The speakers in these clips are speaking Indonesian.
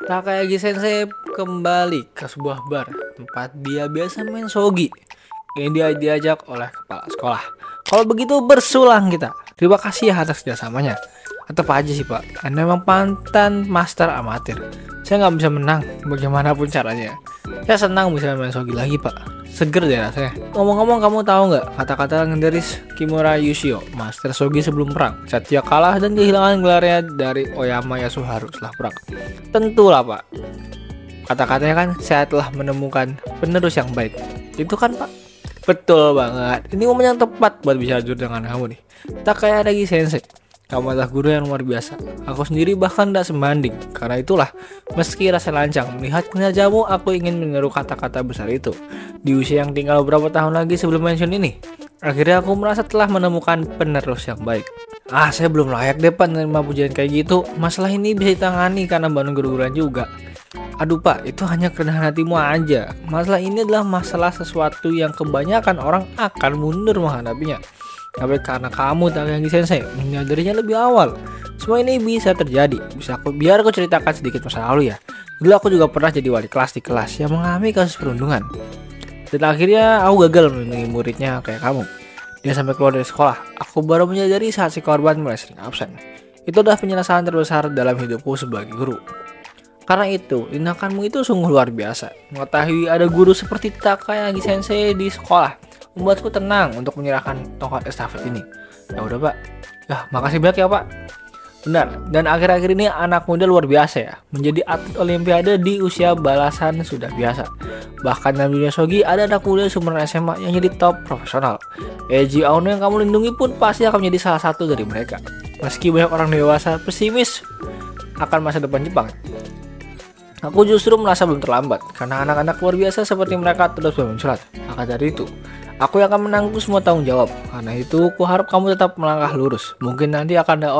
Takayagi Sensei kembali ke sebuah bar tempat dia biasa main shogi. Ini dia diajak oleh kepala sekolah. Kalau begitu bersulang kita. Terima kasih ya atas kerjasamanya. Tetap aja sih pak, Anda memang pantan master amatir. Saya nggak bisa menang bagaimanapun caranya. Saya senang bisa main shogi lagi pak. Seger deh rasanya. Ngomong-ngomong, kamu tahu nggak kata-kata legendaris Kimura Yushio, master shogi sebelum perang, saat dia kalah dan kehilangan gelarnya dari Oyama Yasuharu setelah perang? Tentulah pak. Kata-katanya kan, saya telah menemukan penerus yang baik. Itu kan pak? Betul banget. Ini momen yang tepat buat bicara jujur dengan kamu nih. Takayagi Sensei, kamu adalah guru yang luar biasa. Aku sendiri bahkan tidak sebanding. Karena itulah, meski rasa lancang melihat kinerjamu, aku ingin meniru kata-kata besar itu. Di usia yang tinggal beberapa tahun lagi sebelum pensiun ini, akhirnya aku merasa telah menemukan penerus yang baik. Saya belum layak deh pak menerima pujian kayak gitu. Masalah ini bisa ditangani karena bantu guru-guruan juga. Aduh pak, itu hanya kerendahan hatimu aja. Masalah ini adalah masalah sesuatu yang kebanyakan orang akan mundur menghadapinya. Tapi karena kamu Takayagi Sensei menyadarinya lebih awal, semua ini bisa terjadi. Biar aku ceritakan sedikit masa lalu ya. Dulu aku juga pernah jadi wali kelas di kelas yang mengalami kasus perundungan. Dan akhirnya aku gagal melindungi muridnya kayak kamu. Dia sampai keluar dari sekolah. Aku baru menyadari saat si korban mulai sering absen. Itu adalah penyesalan terbesar dalam hidupku sebagai guru. Karena itu, tindakanmu itu sungguh luar biasa. Mengetahui ada guru seperti Takayagi Sensei di sekolah membuatku tenang untuk menyerahkan tongkat estafet ini. Ya udah pak. Makasih banyak ya pak. Benar, dan akhir-akhir ini anak muda luar biasa ya. Menjadi atlet olimpiade di usia balasan sudah biasa. Bahkan dalam dunia shogi ada anak muda sumuran SMA yang jadi top profesional. Eiji Aono yang kamu lindungi pun pasti akan menjadi salah satu dari mereka. Meski banyak orang dewasa pesimis akan masa depan Jepang, aku justru merasa belum terlambat. Karena anak-anak luar biasa seperti mereka terus bermunculan. Maka dari itu, aku yang akan menanggung semua tanggung jawab. Karena itu, aku harap kamu tetap melangkah lurus. Mungkin nanti akan ada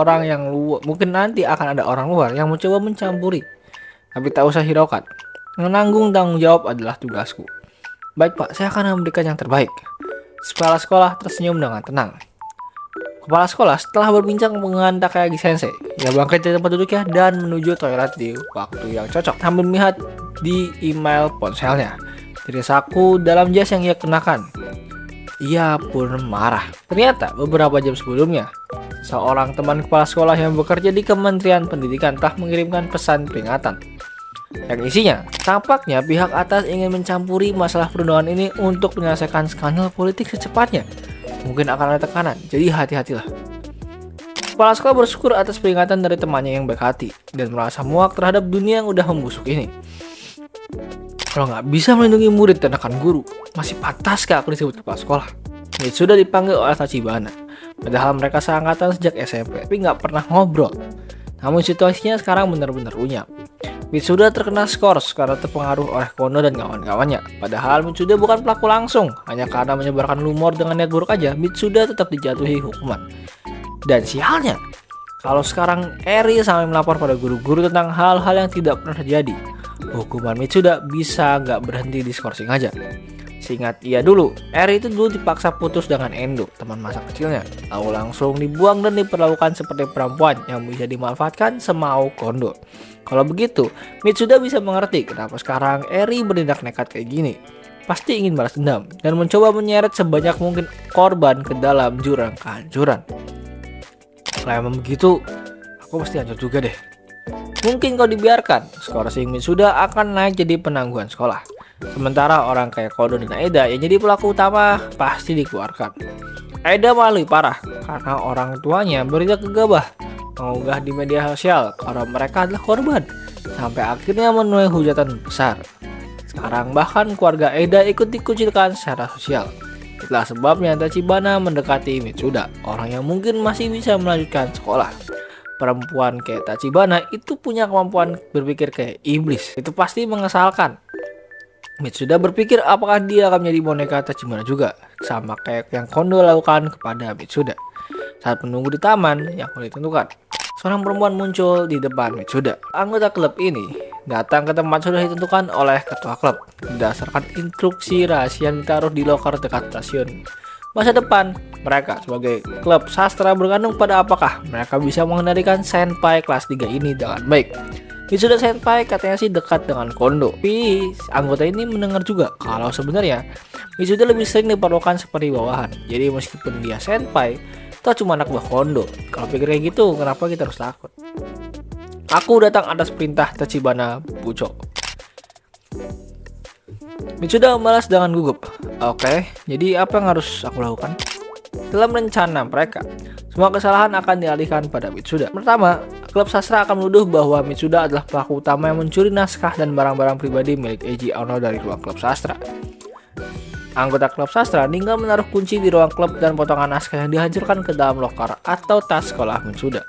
orang luar yang mencoba mencampuri. Tapi tak usah hiraukan. Menanggung tanggung jawab adalah tugasku. Baik pak, saya akan memberikan yang terbaik. Kepala sekolah tersenyum dengan tenang. Kepala sekolah setelah berbincang dengan Takayagi Sensei, ia bangkit dari tempat duduknya dan menuju toilet di waktu yang cocok sambil melihat di email ponselnya. Dari saku dalam jas yang ia kenakan. Ia pun marah. Ternyata beberapa jam sebelumnya, seorang teman kepala sekolah yang bekerja di Kementerian Pendidikan telah mengirimkan pesan peringatan. Yang isinya, tampaknya pihak atas ingin mencampuri masalah perundungan ini untuk menyelesaikan skandal politik secepatnya. Mungkin akan ada tekanan, jadi hati-hatilah. Kepala sekolah bersyukur atas peringatan dari temannya yang baik hati dan merasa muak terhadap dunia yang udah membusuk ini. Kalau nggak bisa melindungi murid dan rekan guru, masih pantaskah aku disebut kepala sekolah? Ini sudah dipanggil oleh Tachibana, padahal mereka seangkatan sejak SMP, tapi nggak pernah ngobrol. Namun situasinya sekarang benar-benar runyam. Mitsuda terkena skors karena terpengaruh oleh Kono dan kawan-kawannya. Padahal Mitsuda bukan pelaku langsung, hanya karena menyebarkan rumor dengan niat buruk aja, Mitsuda tetap dijatuhi hukuman. Dan sialnya, kalau sekarang Eri sampai melapor pada guru-guru tentang hal-hal yang tidak pernah terjadi, hukuman Mitsuda bisa nggak berhenti di skorsing aja. Seingat ia dulu, Eri itu dulu dipaksa putus dengan Endo, teman masa kecilnya. Lalu langsung dibuang dan diperlakukan seperti perempuan yang bisa dimanfaatkan semau Kondo. Kalau begitu, Mitsuda bisa mengerti kenapa sekarang Eri bertindak nekat kayak gini. Pasti ingin balas dendam dan mencoba menyeret sebanyak mungkin korban ke dalam jurang kehancuran. Kalau emang begitu, aku pasti hancur juga deh. Mungkin kalau dibiarkan, skorsing Mitsuda akan naik jadi penangguhan sekolah. Sementara orang kayak Kodo dan Aida yang jadi pelaku utama pasti dikeluarkan. Aida malah lebih parah karena orang tuanya bertindak gegabah, mengunggah di media sosial kalau mereka adalah korban, sampai akhirnya menuai hujatan besar. Sekarang bahkan keluarga Aida ikut dikucilkan secara sosial. Itulah sebabnya Tachibana mendekati Mitsuda, orang yang mungkin masih bisa melanjutkan sekolah. Perempuan kayak Tachibana itu punya kemampuan berpikir kayak iblis. Itu pasti mengesalkan. Mitsuda berpikir apakah dia akan menjadi boneka Tachibana juga, sama kayak yang Kondo lakukan kepada Mitsuda. Saat menunggu di taman yang ditentukan, seorang perempuan muncul di depan Mitsuda. Anggota klub ini datang ke tempat sudah ditentukan oleh ketua klub berdasarkan instruksi rahasia yang ditaruh di loker dekat stasiun. Masa depan mereka sebagai klub sastra bergantung pada apakah mereka bisa mengendalikan senpai kelas 3 ini dengan baik. Mitsuda Senpai katanya sih dekat dengan Kondo. Tapi anggota ini mendengar juga kalau sebenarnya Mitsuda lebih sering diperlakukan seperti bawahan. Jadi meskipun dia senpai, toh cuma anak buah Kondo. Kalau pikir kayak gitu, kenapa kita harus takut? Aku datang atas perintah Tachibana Bucho. Mitsuda membalas dengan gugup. Oke, jadi apa yang harus aku lakukan? Dalam rencana mereka, semua kesalahan akan dialihkan pada Mitsuda. Pertama, klub sastra akan menuduh bahwa Mitsuda adalah pelaku utama yang mencuri naskah dan barang-barang pribadi milik Eiji Ono dari ruang klub sastra. Anggota klub sastra tinggal menaruh kunci di ruang klub dan potongan naskah yang dihancurkan ke dalam loker atau tas sekolah Mitsuda.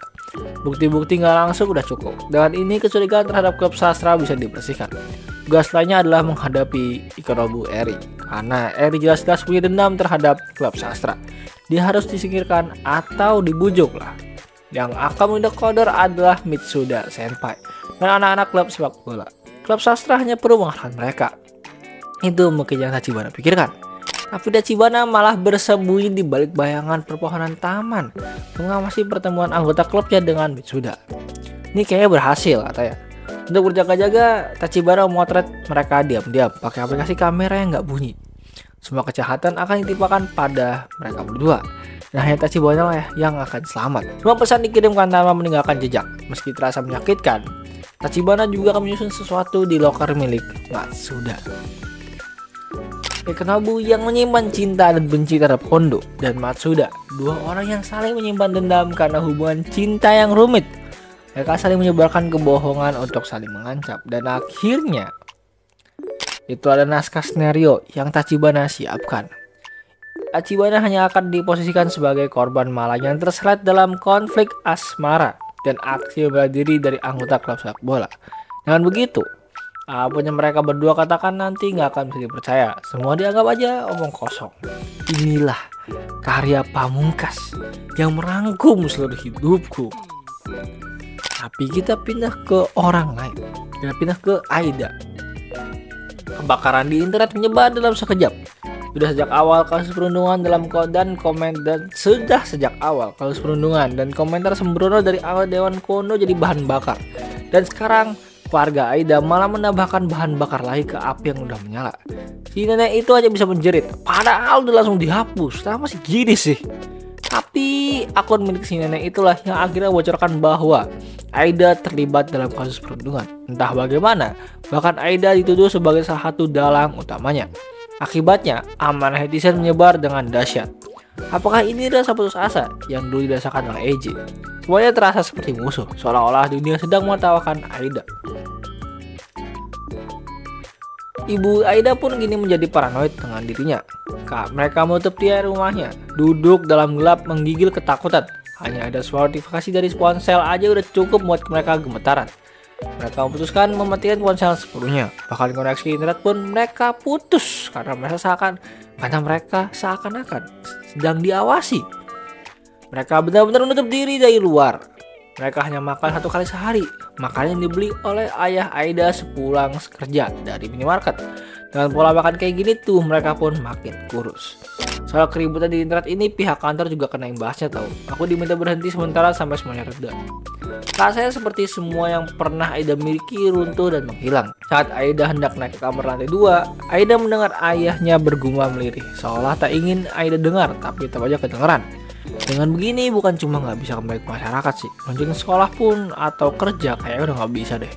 Bukti-bukti nggak langsung udah cukup. Dengan ini kecurigaan terhadap klub sastra bisa dibersihkan. Tugas lainnya adalah menghadapi Ikenobu Eri, karena Eri jelas-jelas punya dendam terhadap klub sastra. Dia harus disingkirkan atau dibujuk lah. Yang akan menindak kodor adalah Mitsuda Senpai dan anak-anak klub sepak bola. Klub sastra hanya perlu mengalahkan mereka. Itu mungkin yang Tachibana pikirkan. Tapi Tachibana malah bersembunyi di balik bayangan perpohonan taman, mengawasi pertemuan anggota klubnya dengan Mitsuda. Ini kayaknya berhasil katanya. Untuk berjaga-jaga, Tachibana memotret mereka diam-diam pakai aplikasi kamera yang nggak bunyi. Semua kejahatan akan ditimpakan pada mereka berdua. Dan hanya Tachibana lah yang akan selamat. Semua pesan dikirimkan tanpa meninggalkan jejak. Meski terasa menyakitkan, Tachibana juga akan menyusun sesuatu di loker milik Matsuda. Ikenobu yang menyimpan cinta dan benci terhadap Kondo dan Matsuda, dua orang yang saling menyimpan dendam karena hubungan cinta yang rumit. Mereka saling menyebarkan kebohongan untuk saling mengancam, dan akhirnya itu ada naskah skenario yang Tachibana siapkan. Tachibana hanya akan diposisikan sebagai korban malang yang terseret dalam konflik asmara dan aksi bela diri dari anggota klub sepak bola. Dengan begitu, apa yang mereka berdua katakan nanti nggak akan bisa dipercaya. Semua dianggap aja omong kosong. Inilah karya pamungkas yang merangkum seluruh hidupku. Tapi kita pindah ke orang lain. Kita pindah ke Aida. Kebakaran di internet menyebar dalam sekejap. Sudah sejak awal kasus perundungan dan komentar sembrono dari anggota Dewan Kondo jadi bahan bakar. Dan sekarang keluarga Aida malah menambahkan bahan bakar lagi ke api yang udah menyala. Si nenek itu aja bisa menjerit, padahal udah langsung dihapus. Kenapa sih gini sih? Tapi akun milik si nenek itulah yang akhirnya bocorkan bahwa Aida terlibat dalam kasus perundungan. Entah bagaimana, bahkan Aida dituduh sebagai salah satu dalang utamanya. Akibatnya, amarah netizen menyebar dengan dahsyat. Apakah ini rasa putus asa yang dulu dirasakan oleh Eiji? Semuanya terasa seperti musuh, seolah-olah dunia sedang menertawakan Aida. Ibu Aida pun kini menjadi paranoid dengan dirinya. Mereka menutup dia rumahnya, duduk dalam gelap menggigil ketakutan. Hanya ada suara notifikasi dari ponsel aja udah cukup buat mereka gemetaran. Mereka memutuskan mematikan ponsel sepenuhnya. Bahkan koneksi internet pun mereka putus karena mereka seakan-akan sedang diawasi. Mereka benar-benar menutup diri dari luar. Mereka hanya makan 1 kali sehari. Makanan yang dibeli oleh ayah Aida sepulang kerja dari minimarket. Dengan pola makan kayak gini tuh mereka pun makin kurus. Soal keributan di internet ini pihak kantor juga kena imbasnya tahu. Aku diminta berhenti sementara sampai semuanya reda. Rasanya seperti semua yang pernah Aida miliki runtuh dan menghilang. Saat Aida hendak naik ke kamar lantai 2, Aida mendengar ayahnya bergumam lirih. Seolah tak ingin Aida dengar, tapi tetap aja kedengeran. Dengan begini bukan cuma nggak bisa kembali ke masyarakat sih, lanjutin sekolah pun atau kerja kayaknya udah nggak bisa deh.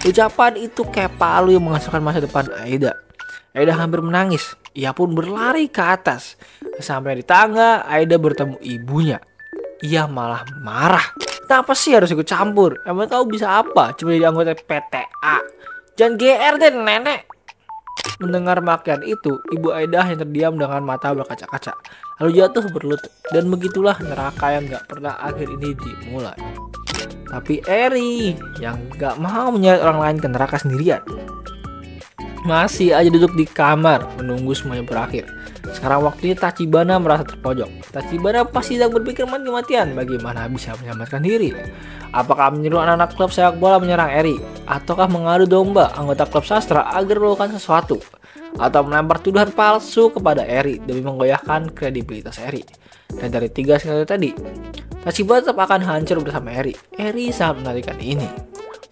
Ucapan itu kayak palu yang menghancurkan masa depan Aida. Aida hampir menangis. Ia pun berlari ke atas. Sampai di tangga, Aida bertemu ibunya. Ia malah marah. Kenapa sih harus ikut campur? Emang kau bisa apa? Cuma jadi anggota PTA. Jangan GR deh nenek. Mendengar makian itu, ibu Aida hanya terdiam dengan mata berkaca-kaca. Lalu jatuh berlutut. Dan begitulah neraka yang gak pernah akhir ini dimulai. Tapi Eri yang gak mau menyeret orang lain ke neraka sendirian, masih aja duduk di kamar menunggu semuanya berakhir. Sekarang waktunya Tachibana merasa terpojok. Tachibana pasti sedang berpikir mati-matian bagaimana bisa menyelamatkan diri. Apakah menyuruh anak-anak klub sepak bola menyerang Eri, ataukah mengadu domba anggota klub sastra agar melakukan sesuatu, atau melempar tuduhan palsu kepada Eri demi menggoyahkan kredibilitas Eri. Dan dari 3 skenario tadi, Tachibana tetap akan hancur bersama Eri. Eri sangat menarikkan ini.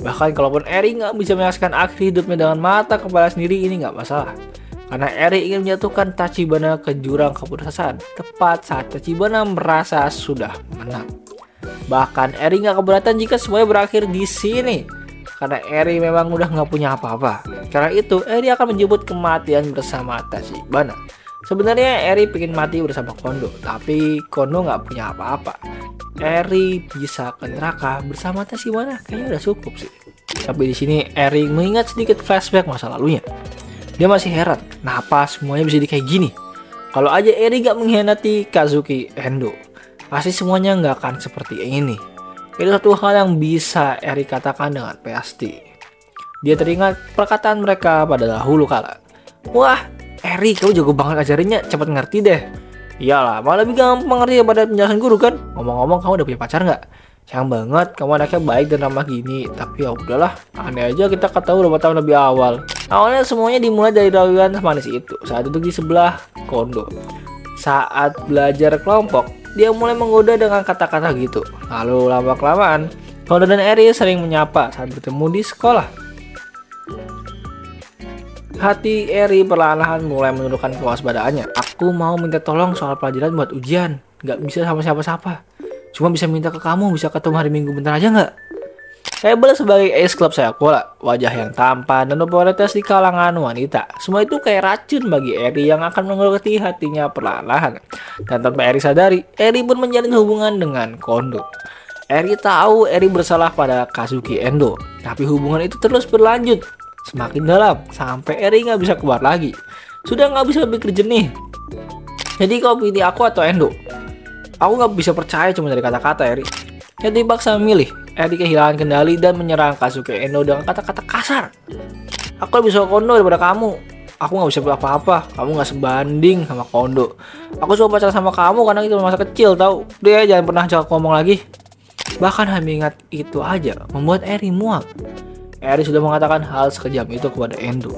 Bahkan kalaupun Eri nggak bisa menyaksikan akhir hidupnya dengan mata kepala sendiri, ini nggak masalah. Karena Eri ingin menjatuhkan Tachibana ke jurang keputusasaan tepat saat Tachibana merasa sudah menang. Bahkan Eri nggak keberatan jika semuanya berakhir di sini, karena Eri memang udah nggak punya apa-apa. Karena itu Eri akan menjemput kematian bersama Tachibana. Sebenarnya Eri pengen mati bersama Kondo, tapi Kondo nggak punya apa-apa. Eri bisa ke neraka bersama Tachibana, kayaknya udah cukup sih. Tapi di sini Eri mengingat sedikit flashback masa lalunya. Dia masih heran, kenapa semuanya bisa jadi kayak gini. Kalau aja Eri gak mengkhianati Kazuki Endo, pasti semuanya gak akan seperti ini. Itu satu hal yang bisa Eri katakan dengan pasti. Dia teringat perkataan mereka pada dahulu kala. Wah, Eri, kamu jago banget ajarinnya, cepet ngerti deh. Iyalah, malah lebih gampang ngerti daripada penjelasan guru kan. Ngomong-ngomong, kamu udah punya pacar nggak? Sayang banget, kamu anaknya baik dan ramah gini. Tapi ya udahlah, aneh aja kita ketemu beberapa tahun lebih awal. Awalnya semuanya dimulai dari rawian manis itu saat duduk di sebelah Kondo. Saat belajar kelompok, dia mulai menggoda dengan kata-kata gitu. Lalu lama-kelamaan, Kondo dan Eri sering menyapa saat bertemu di sekolah. Hati Eri perlahan-lahan mulai menundukkan kewaspadaannya. Aku mau minta tolong soal pelajaran buat ujian. Gak bisa sama siapa-siapa. Cuma bisa minta ke kamu, bisa ketemu hari Minggu bentar aja nggak? Hebel sebagai ace club sepak bola, wajah yang tampan dan popularitas di kalangan wanita. Semua itu kayak racun bagi Eri yang akan menggerogoti hatinya perlahan-lahan. Dan tanpa Eri sadari, Eri pun menjalin hubungan dengan Kondo. Eri tahu Eri bersalah pada Kazuki Endo, tapi hubungan itu terus berlanjut semakin dalam sampai Eri nggak bisa keluar lagi. Sudah nggak bisa berpikir jernih. Jadi kau pilih aku atau Endo? Aku nggak bisa percaya cuma dari kata-kata Eri. Jadi dipaksa memilih. Eri kehilangan kendali dan menyerang Kazuki Endo dengan kata-kata kasar. Aku lebih suka Kondo daripada kamu. Aku nggak bisa apa-apa. Kamu nggak sebanding sama Kondo. Aku suka pacaran sama kamu karena itu masa kecil tahu. Dia jangan pernah ajak ngomong lagi. Bahkan hanya ingat itu aja membuat Eri muak. Eri sudah mengatakan hal sekejam itu kepada Endo.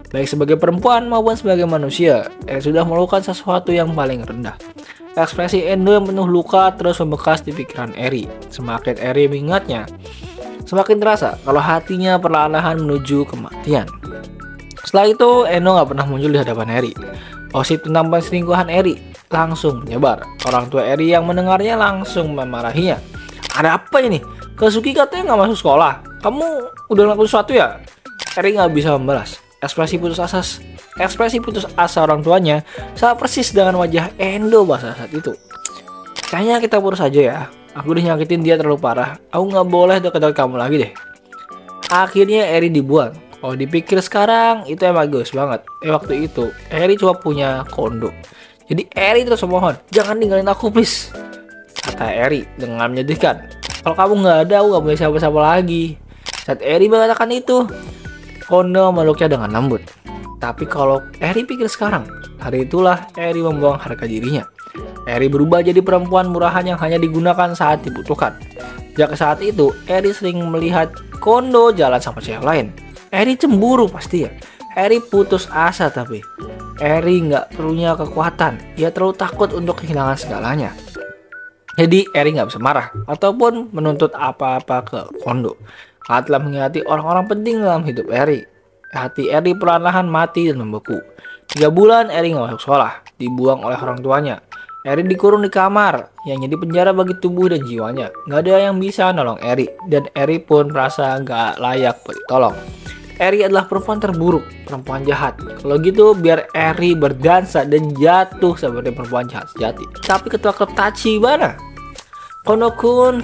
Baik sebagai perempuan maupun sebagai manusia, Eri sudah melakukan sesuatu yang paling rendah. Ekspresi Endo yang penuh luka terus membekas di pikiran Eri. Semakin Eri mengingatnya, semakin terasa kalau hatinya perlahan-lahan menuju kematian. Setelah itu, Endo gak pernah muncul di hadapan Eri. Gosip tentang perselingkuhan Eri langsung menyebar. Orang tua Eri yang mendengarnya langsung memarahinya. Ada apa ini? Kazuki katanya gak masuk sekolah. Kamu udah ngelakuin sesuatu ya? Eri gak bisa membalas. Ekspresi putus asa orang tuanya sama persis dengan wajah Endo pada saat itu. Kayaknya kita putus aja ya. Aku udah nyakitin dia terlalu parah. Aku nggak boleh deket-deket kamu lagi deh. Akhirnya Eri dibuang. Kalau dipikir sekarang itu emang egois banget. Waktu itu Eri cuma punya Kondo. Jadi Eri terus memohon, jangan ninggalin aku please. Kata Eri dengan menyedihkan. Kalau kamu nggak ada, aku nggak punya siapa-siapa lagi. Saat Eri mengatakan itu, Kondo meluknya dengan lembut. Tapi kalau Eri pikir sekarang, hari itulah Eri membuang harga dirinya. Eri berubah jadi perempuan murahan yang hanya digunakan saat dibutuhkan. Sejak saat itu, Eri sering melihat Kondo jalan sama cewek lain. Eri cemburu pasti ya. Eri putus asa tapi Eri nggak punya kekuatan. Ia terlalu takut untuk kehilangan segalanya. Jadi Eri nggak bisa marah ataupun menuntut apa-apa ke Kondo. Karena telah mengingati orang-orang penting dalam hidup Eri. Hati Eri perlahan-lahan mati dan membeku. 3 bulan Eri nggak masuk sekolah, dibuang oleh orang tuanya. Eri dikurung di kamar, yang jadi penjara bagi tubuh dan jiwanya. Nggak ada yang bisa nolong Eri, dan Eri pun merasa nggak layak buat ditolong. Eri adalah perempuan terburuk, perempuan jahat. Kalau gitu biar Eri berdansa dan jatuh seperti perempuan jahat sejati. Tapi ketua klub Tachibana, Kono-kun,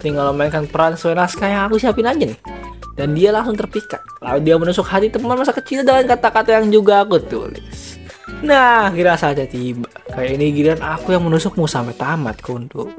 tinggal memainkan peran sesuai naskah yang aku siapin aja nih. Dan dia langsung terpikat. Lalu dia menusuk hati teman masa kecil dengan kata-kata yang juga aku tulis. Nah, kira saja tiba. Kayak ini giliran aku yang menusukmu sampai tamat, Kondo.